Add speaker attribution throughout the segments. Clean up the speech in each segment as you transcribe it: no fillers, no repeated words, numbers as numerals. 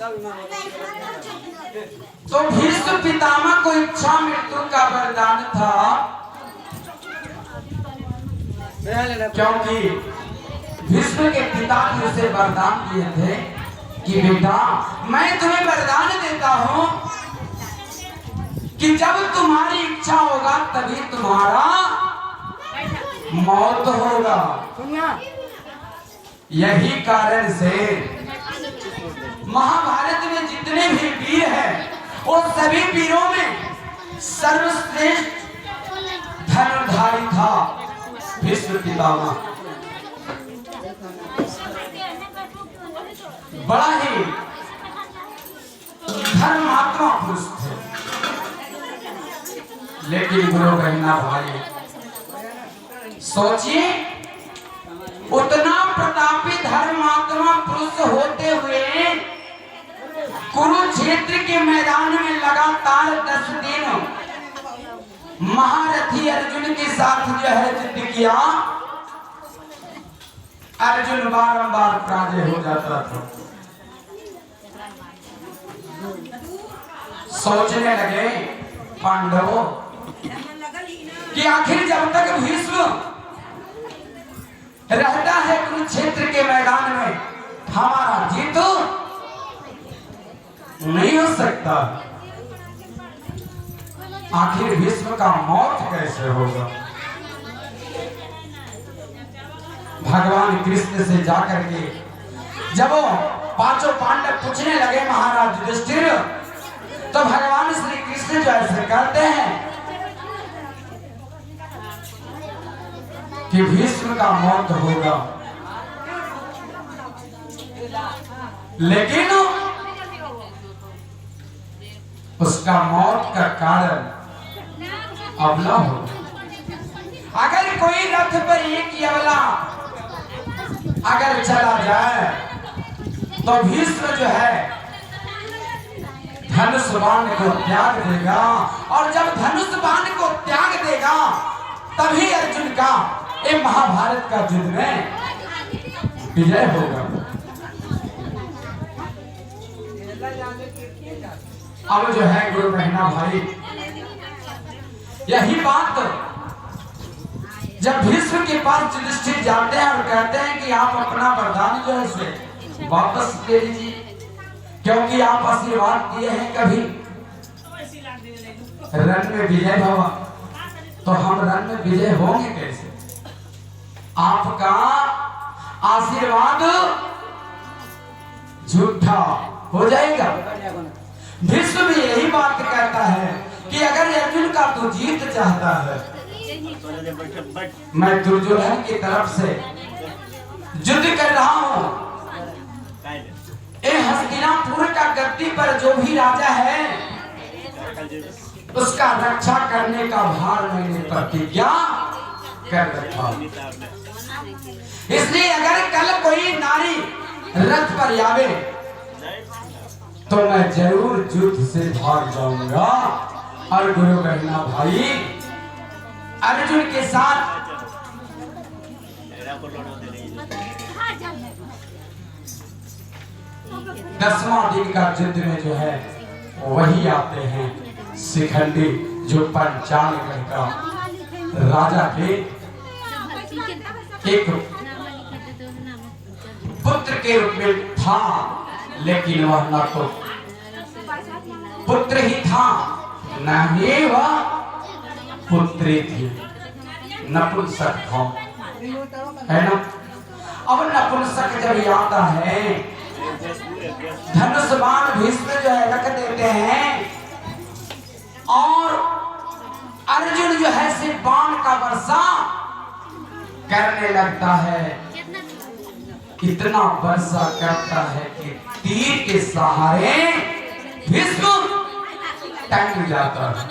Speaker 1: तो भीष्म पितामह को इच्छा मृत्यु का वरदान था, क्योंकि भीष्म के पिता ने उसे वरदान दिए थे कि बेटा मैं तुम्हें वरदान देता हूं कि जब तुम्हारी इच्छा होगा तभी तुम्हारा मौत होगा। यही कारण से महाभारत में जितने भी वीर हैं वो सभी वीरों में सर्वश्रेष्ठ धनुर्धारी था भीष्म पितामह। बड़ा ही धर्मात्मा पुरुष थे। लेकिन गुरु बहना भाई सोचिए, उतना प्रतापी धर्मात्मा पुरुष होते हुए कुरुक्षेत्र के मैदान में लगातार 10 दिन महारथी अर्जुन के साथ जो है युद्ध किया। अर्जुन बारंबार पराजय हो जाता था। सोचने लगे पांडवों कि आखिर जब तक भीष्म रहता है कुरुक्षेत्र के मैदान में हमारा जीत नहीं हो सकता। आखिर भीष्म का मौत कैसे होगा। भगवान कृष्ण से जाकर के जब वो पांचों पांडव पूछने लगे महाराज युधिष्ठिर, तो भगवान श्री कृष्ण जो ऐसे कहते हैं कि भीष्म का मौत होगा, लेकिन उसका मौत का कारण अबला होगा। अगर कोई रथ पर एक यवला अगर चला जाए तो भीष्म जो है धनुष बाण को त्याग देगा, और जब धनुष बाण को त्याग देगा तभी अर्जुन का ये महाभारत का युद्ध में विजय होगा। अब जो है गुरु बहना भाई, यही बात जब भीष्म के पास युधिष्ठिर जाते हैं और कहते हैं कि आप अपना वरदान जो है उसे वापस ले लीजिए, क्योंकि आप आशीर्वाद दिए हैं कभी रण में विजय भवा, तो हम रण में विजय होंगे कैसे। आपका आशीर्वाद झूठा हो जाएगा। भीष्म भी यही बात कहता है कि अगर अर्जुन का तू जीत चाहता है, मैं दुर्योधन की तरफ से युद्ध कर रहा हूं। हस्तिनापुर का गद्दी पर जो भी राजा है उसका रक्षा करने का भार मैंने प्रतिज्ञा कर रखा। इसलिए अगर कल कोई नारी रथ पर आवे तो मैं जरूर युद्ध से भाग जाऊंगा। और गुरु बहना भाई, अर्जुन के साथ 10वां दिन का युद्ध में जो है वही आते हैं शिखंडी, जो पंचानगढ़ का राजा थे। एक पुत्र के रूप में था, लेकिन वह न तो पुत्र ही था न ही वह पुत्री थी, नपुंसक था, है ना। अब नपुंसक जब आता है, धनुष बाण भीष्म जो है रख देते हैं, और अर्जुन जो है सिर्फ बाण का वर्षा करने लगता है। इतना वर्षा करता है कि तीर के सहारे भीष्म टंग जाता है।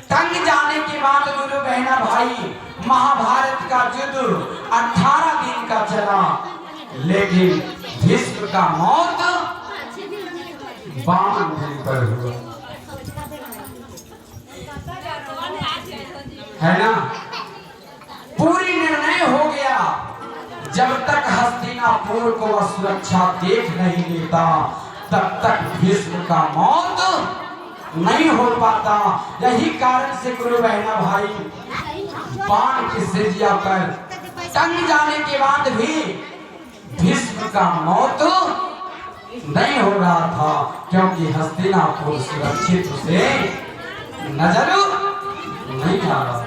Speaker 1: टंग जाने के बाद गुरु बहना भाई, महाभारत का युद्ध 18 दिन का चला, लेकिन भीष्म का मौत 52 दिन पर हुआ, है ना। पूरी निर्णय हो गया, जब तक हस्तिनापुर को वह सुरक्षा देख नहीं लेता तब तक भीष्म का मौत नहीं हो पाता। यही कारण से गुरु बहना भाई बाण की सिरजिया पर टंग जाने के बाद भी भीष्म का मौत नहीं हो रहा था, क्योंकि हस्तिनापुर सुरक्षित से नजर नहीं आ रहा।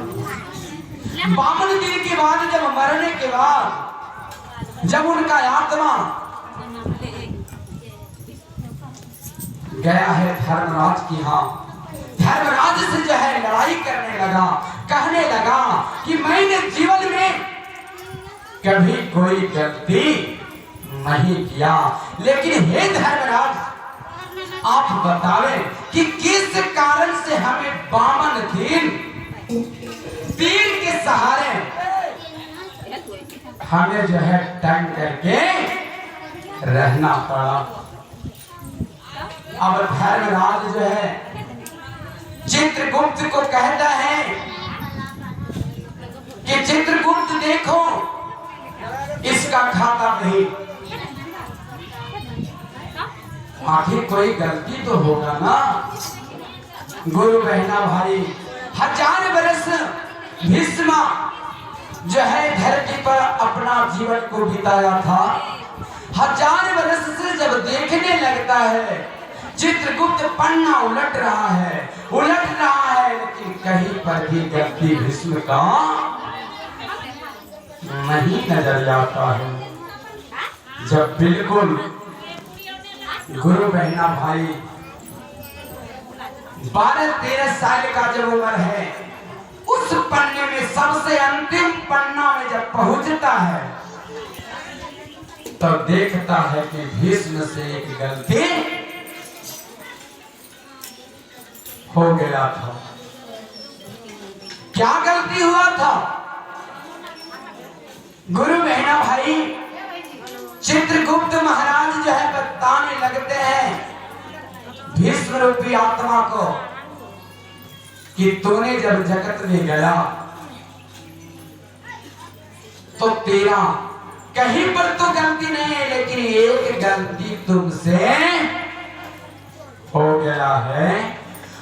Speaker 1: 52 दिन के बाद जब मरने के बाद जब उनका आत्मा गया है धर्मराज की, हाँ धर्मराज से जो है लड़ाई करने लगा, कहने लगा कि मैंने जीवन में कभी कोई गलती नहीं किया, लेकिन हे धर्मराज आप बतावें कि किस कारण से हमें 52 दिन तीर के सहारे हमें जो है टंग करके रहना पड़ा। अब धर्मराज जो है चित्रगुप्त को कहता है कि चित्रगुप्त देखो इसका खाता नहीं, आखिर कोई गलती तो होगा ना। गुरु बहना भाई 1000 वर्ष भीष्म जो है धरती पर अपना जीवन को बिताया था। 1000 वर्ष से जब देखने लगता है चित्रगुप्त पन्ना उलट रहा है, लेकिन कहीं पर भी गलती भीष्म का नहीं नजर आता है। जब बिल्कुल गुरु बहना भाई 12-13 साल का जब उम्र है, उस पन्ने में सबसे अंतिम पन्ना में जब पहुंचता है तो देखता है कि भीष्म से एक गलती हो गया था। क्या गलती हुआ था? गुरु बहना भाई चित्रगुप्त महाराज जो है बताने लगते हैं भीष्म रूपी आत्मा को कि तूने जब जगत में गया तो तेरा कहीं पर तो गलती नहीं है, लेकिन एक गलती तुमसे हो गया है,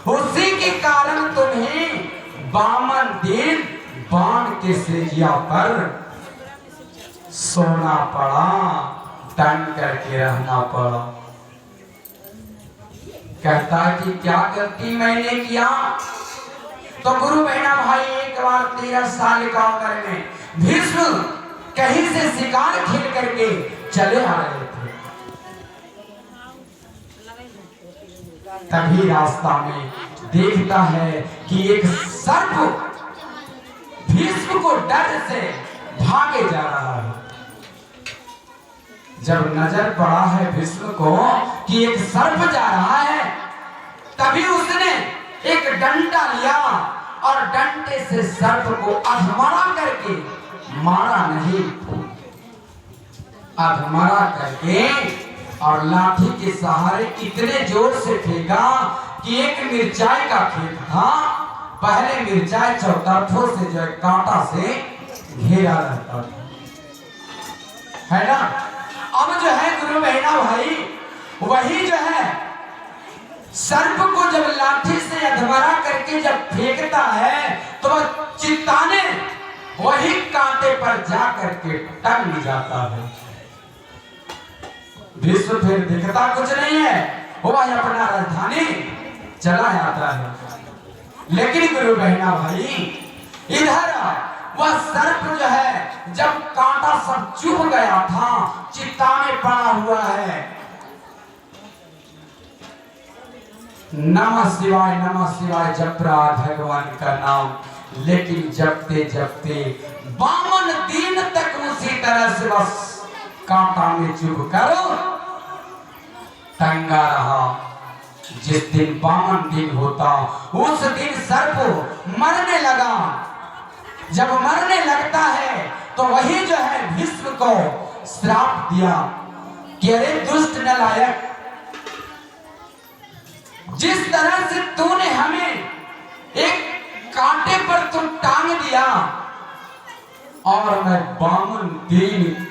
Speaker 1: उसी के कारण तुम्हें 52 दिन बाण के सिरजिया पर सोना पड़ा, टंग करके रहना पड़ा। कहता है कि क्या गलती मैंने किया? तो गुरु बहना भाई एक बार 13 साल का उम्र में भीष्म कहीं से शिकार खेल करके चले आ रहे थे, तभी रास्ता में देखता है कि एक सर्प भीष्म को डर से भागे जा रहा है। जब नजर पड़ा है भीष्म को कि एक सर्प जा रहा है, तभी उसने एक डंडा लिया और डंडे से सर्प को अधमरा करके मारा नहीं, अधमरा करके और लाठी के सहारे इतने जोर से फेंका कि एक मिर्चाई का खेत था, पहले मिर्चाई चौतरफों से जो कांटा से घेरा रहता था, है ना। अब जो है गुरु बहना भाई वही जो है सर्प को जब लाठी से अधमरा करके जब फेंकता है तो वह चित्ताने वही कांटे पर जा करके टंग जाता है। भीष्म फिर दिखता कुछ नहीं है, वो अपना राजधानी चला जाता है। लेकिन गुरु बहना भाई इधर वह सर्प जो है जब कांटा सब चुभ गया था, चित्ताने पड़ा हुआ है, नमः शिवाय जप रहा भगवान का नाम, लेकिन जपते जपते 52 दिन तक उसी तरह से बस कांटा में चुभ कर टंगा रहा। जिस दिन 52 दिन होता उस दिन सर्प मरने लगा। जब मरने लगता है तो वही जो है भीष्म को श्राप दिया कि अरे दुष्ट नालायक, जिस तरह से तूने हमें एक कांटे पर तुम टांग दिया और मैं 52 दिन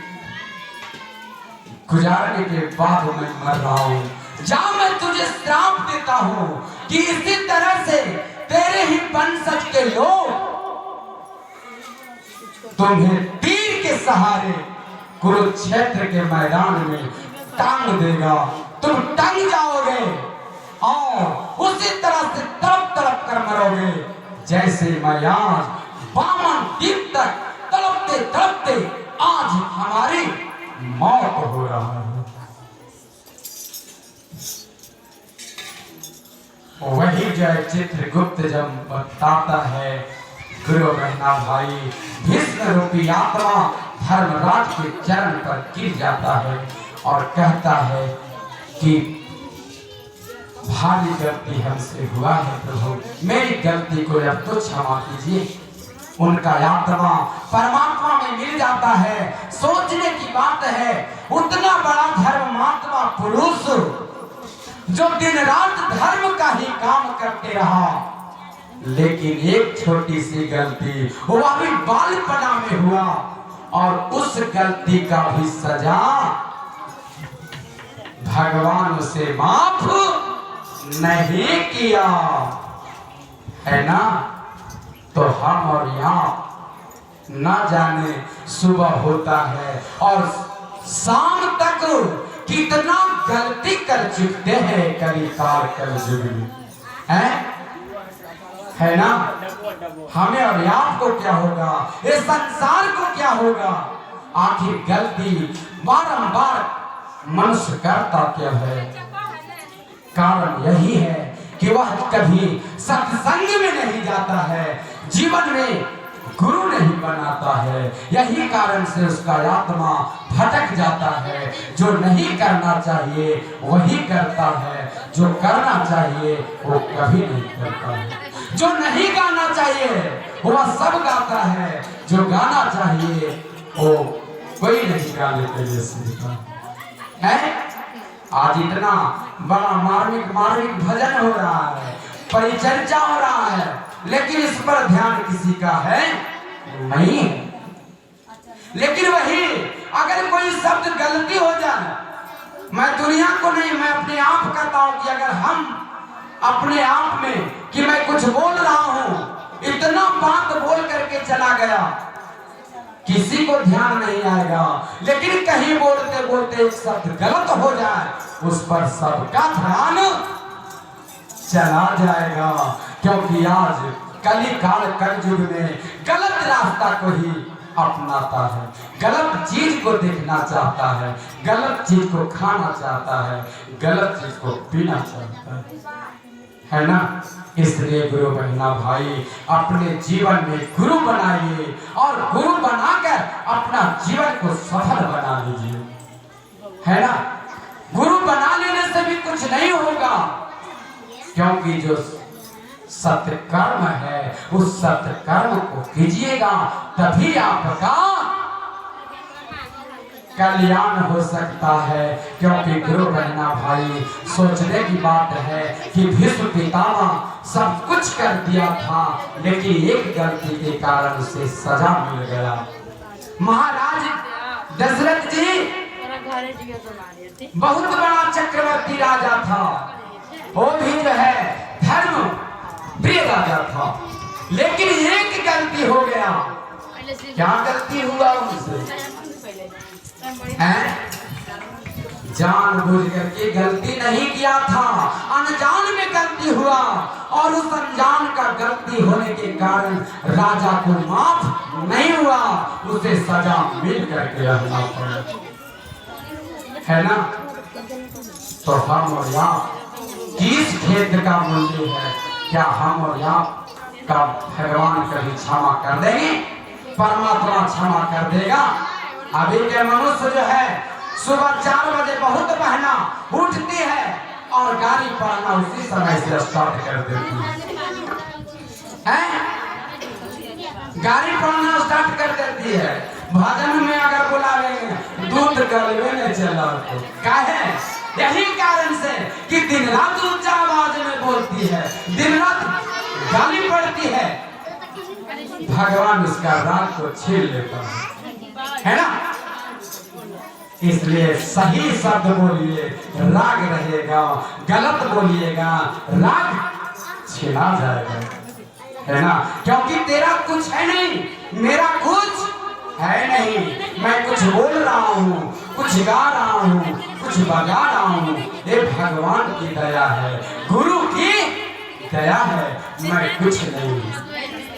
Speaker 1: गुजारने के बाद मैं मर रहा हूँ। जा, मैं तुझे श्राप देता हूँ कि इसी तरह से तेरे ही वंशज के लोग तुम्हें तीर के सहारे कुरुक्षेत्र के मैदान में टांग देगा, तुम टंग जाओगे और उसी तरह से तड़प तड़प कर मरोगे जैसे मैं आज बामन द्वीप तक तड़पते तड़पते आज हमारी मौत हो रहा है। वही जय चित्रगुप्त जब बताता है गुरु बहना भाई भीष्म रूपी आत्मा धर्मराज के चरण पर गिर जाता है और कहता है कि भारी गलती हमसे हुआ है प्रभु, मेरी गलती को अब तो क्षमा कीजिए। उनका आत्मा परमात्मा में मिल जाता है। सोचने की बात है, उतना बड़ा धर्मात्मा पुरुष जो दिन रात धर्म का ही काम करते रहा, लेकिन एक छोटी सी गलती वह भी बालपना में हुआ और उस गलती का भी सजा भगवान उसे माफ नहीं किया है ना। तो हम और यहाँ ना जाने सुबह होता है और शाम तक कितना गलती कर चुकते हैं कलिकाल कल युग में, है ना। हमें और आपको क्या होगा, इस संसार को क्या होगा। आखिर गलती बारंबार मनुष्य करता क्या है, कारण यही है कि वह कभी सत्संग में नहीं जाता है, जीवन में गुरु नहीं बनाता है। यही कारण से उसका आत्मा भटक जाता है। जो नहीं करना चाहिए वही करता है, जो करना चाहिए वो कभी नहीं करता है। जो नहीं गाना चाहिए वह सब गाता है, जो गाना चाहिए वो कोई नहीं गाने के लिए सीखता है। आज इतना बड़ा मार्मिक भजन हो रहा है, परिचर्चा हो रहा है, लेकिन इस पर ध्यान किसी का है नहीं। लेकिन वही अगर कोई शब्द गलती हो जाए, मैं दुनिया को नहीं, मैं अपने आप कहता हूं कि अगर हम अपने आप में कि मैं कुछ बोल रहा हूं, इतना बात बोल करके चला गया, किसी को ध्यान नहीं आएगा। लेकिन कहीं बोलते बोलते एक शब्द गलत हो जाए, उस पर सबका ध्यान चला जाएगा। क्योंकि आज कलिकाल कलयुग में गलत रास्ता को ही अपनाता है, गलत चीज को देखना चाहता है, गलत चीज को खाना चाहता है, गलत चीज को पीना चाहता है ना। इसलिए गुरु बहना भाई अपने जीवन में गुरु बनाइए और गुरु बनाकर अपना जीवन को सफल बना लीजिए, है ना। गुरु बना लेने से भी कुछ नहीं होगा, क्योंकि जो सत्य कर्म है उस सत्य कर्म को कीजिएगा, तभी आपका कल्याण हो सकता है। क्योंकि गुरु बहना भाई सोचने की बात है कि भीष्म पितामह सब कुछ कर दिया था, लेकिन एक गलती के कारण उसे सजा मिल गया। महाराज दशरथ जी बहुत बड़ा चक्रवर्ती राजा था, वो भी जो है धर्म प्रिय राजा था, लेकिन एक गलती हो गया। क्या गलती हुआ उनसे? जानबूझ करके गलती नहीं किया था, अनजान में गलती हुआ और उस अनजान का गलती होने के कारण राजा को माफ नहीं हुआ, उसे सजा मिल करके रहना पड़ा, है ना। तो हम और आप किस खेत का मूल्य है? क्या हम और आप का भगवान कभी क्षमा कर देंगे? परमात्मा क्षमा कर देगा। अभी के मनुष्य जो है सुबह 4 बजे बहुत पहना उठती है और गाड़ी पढ़ना उसी समय से स्टार्ट कर देती है, गाड़ी पढ़ना स्टार्ट कर देती है। भजन में अगर बुलावेंगे दूध गलवे में चला तो काहे? यही कारण से कि दिन रात ऊंचा आवाज में बोलती है, दिन रात गाली पड़ती है, भगवान उसका रात को छीन लेता है ना। इसलिए सही शब्द बोलिए, राग रहेगा, गलत बोलिएगा राग छिना जाएगा, है ना। क्योंकि तेरा कुछ है नहीं, मेरा कुछ है नहीं। मैं कुछ बोल रहा हूँ, कुछ गा रहा हूँ, कुछ बजा रहा हूँ, ये भगवान की दया है, गुरु की दया है, मैं कुछ नहीं।